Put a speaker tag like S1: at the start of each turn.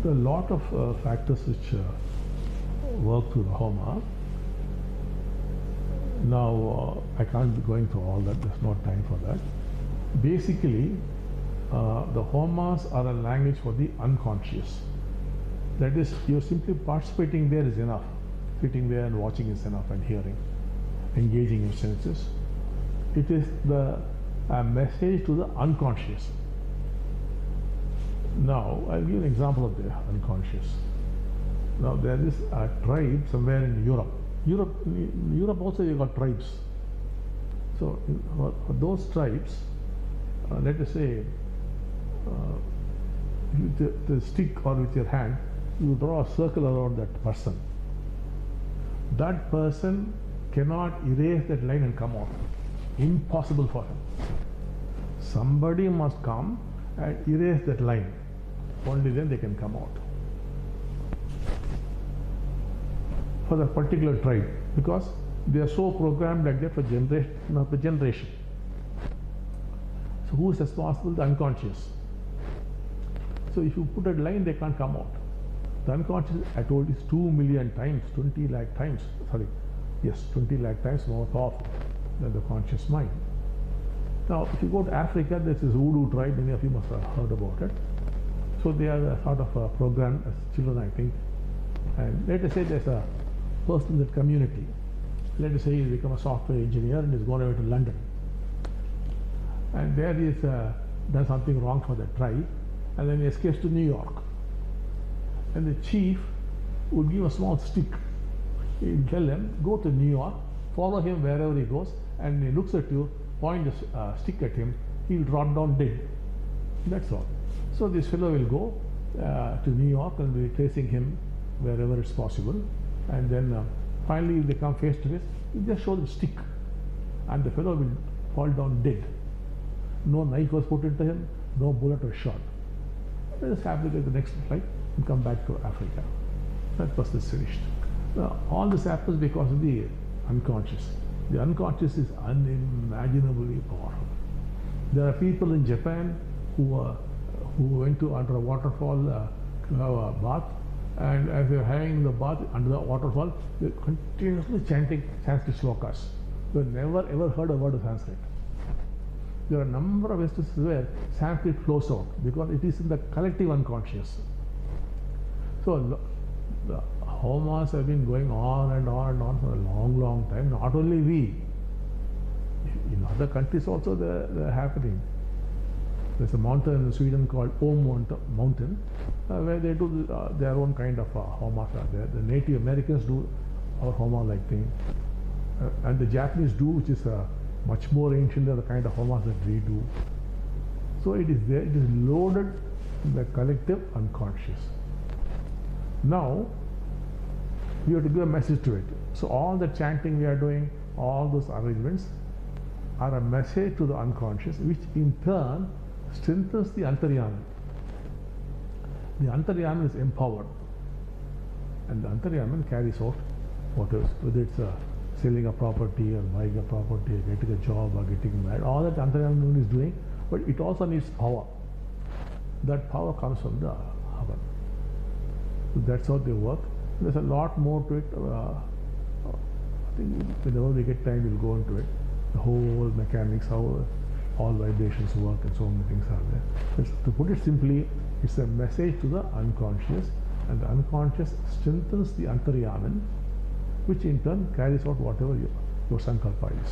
S1: There are a lot of factors which work through the HOMA. Now, I can't be going through all that, there's no time for that. Basically, the Homas are a language for the unconscious. That is, you're simply participating there is enough. Sitting there and watching is enough, and hearing, engaging your senses. It is the message to the unconscious. Now, I'll give an example of the unconscious. Now, there is a tribe somewhere in Europe. Europe also you got tribes. So, for those tribes, let us say, with the stick or with your hand, you draw a circle around that person. That person cannot erase that line and come out. Impossible for him. Somebody must come and erase that line. Only then they can come out. For the particular tribe, because they are so programmed like that for generation after generation. So who is responsible? The unconscious. So if you put a line, they can't come out. The unconscious, I told you, is 2 million times, 20 lakh times, 20 lakh times more powerful than the conscious mind. Now, if you go to Africa, there's this voodoo tribe, many of you must have heard about it. So they are a sort of a program as children, I think. And let us say there's a person in that community. Let us say he's become a software engineer and is going away to London. And there he has done something wrong for the tribe, and then he escapes to New York. And the chief would give a small stick. He'll tell him, go to New York, follow him wherever he goes, and he looks at you, point the stick at him, he'll drop down dead. That's all. So this fellow will go to New York and be tracing him wherever it's possible. And then finally, if they come face to face, you just show the stick, and the fellow will fall down dead. No knife was put into him, no bullet was shot. Let us have the next flight and come back to Africa. That person is finished. Now, all this happens because of the unconscious. The unconscious is unimaginably powerful. There are people in Japan who went to under a waterfall to have a bath, and as they were having the bath under the waterfall, they were continuously chanting Sanskrit slokas. They never ever heard a word of Sanskrit. There are a number of instances where Sanskrit flows out because it is in the collective unconscious. So the Homas have been going on and on and on for a long, long time. Not only we, in other countries also they're happening. There's a mountain in Sweden called Mountain, where they do their own kind of Homas are there. The Native Americans do our Homa-like thing, and the Japanese do, which is much more ancient than the kind of Homas that we do. So it is there, it is loaded in the collective unconscious. Now, we have to give a message to it. So all the chanting we are doing, all those arrangements are a message to the unconscious, which in turn strengthens the Antaryaman. The Antaryaman is empowered, and the Antaryaman carries out whatever, whether it's selling a property or buying a property or getting a job or getting married, all that Antaryaman is doing, but it also needs power. That power comes from the Bhagavan. So that's how they work. There's a lot more to it. I think whenever we get time, we'll go into it. The whole mechanics, how all vibrations work, and so many things are there. To put it simply, it's a message to the unconscious, and the unconscious strengthens the Antaryaman, which in turn carries out whatever your sankalpa is.